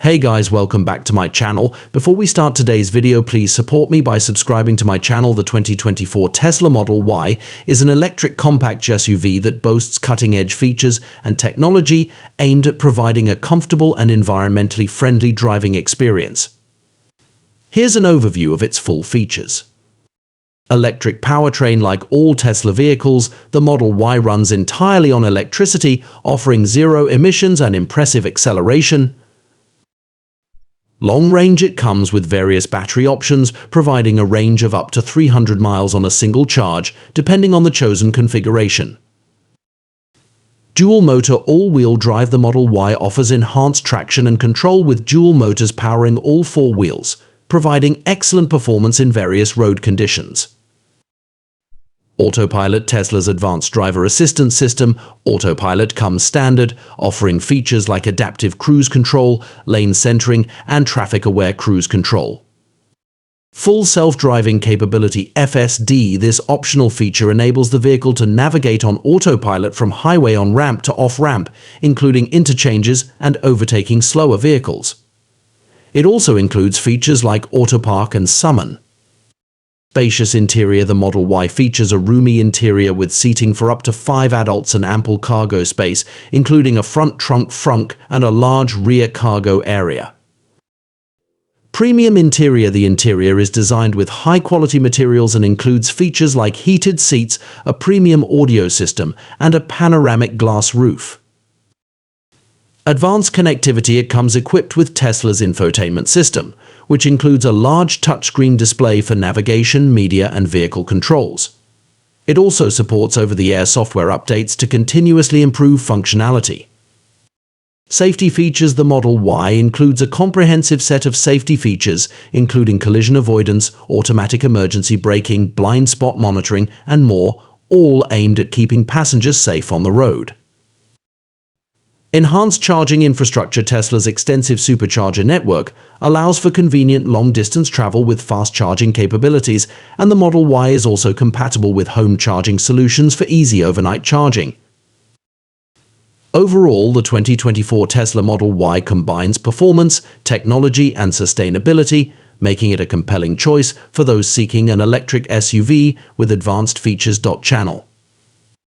Hey guys, welcome back to my channel. Before we start today's video, please support me by subscribing to my channel. The 2024 Tesla Model Y is an electric compact SUV that boasts cutting-edge features and technology aimed at providing a comfortable and environmentally friendly driving experience. Here's an overview of its full features. Electric powertrain. Like all Tesla vehicles, the Model Y runs entirely on electricity, offering zero emissions and impressive acceleration. Long range. It comes with various battery options, providing a range of up to 300 miles on a single charge, depending on the chosen configuration. Dual motor all-wheel drive. The Model Y offers enhanced traction and control with dual motors powering all four wheels, providing excellent performance in various road conditions. Autopilot. Tesla's advanced driver assistance system, Autopilot, comes standard, offering features like adaptive cruise control, lane centering, and traffic-aware cruise control. Full self-driving capability (FSD). This optional feature enables the vehicle to navigate on autopilot from highway on-ramp to off-ramp, including interchanges and overtaking slower vehicles. It also includes features like autopark and summon. Spacious interior. The Model Y features a roomy interior with seating for up to 5 adults and ample cargo space, including a front trunk and a large rear cargo area. Premium interior. The interior is designed with high-quality materials and includes features like heated seats, a premium audio system, and a panoramic glass roof. Advanced connectivity. It comes equipped with Tesla's infotainment system, which includes a large touchscreen display for navigation, media, and vehicle controls. It also supports over-the-air software updates to continuously improve functionality. Safety features. The Model Y includes a comprehensive set of safety features, including collision avoidance, automatic emergency braking, blind spot monitoring, and more, all aimed at keeping passengers safe on the road. Enhanced charging infrastructure. Tesla's extensive supercharger network allows for convenient long-distance travel with fast charging capabilities, and the Model Y is also compatible with home charging solutions for easy overnight charging. Overall, the 2024 Tesla Model Y combines performance, technology, and sustainability, making it a compelling choice for those seeking an electric SUV with advanced features. Channel.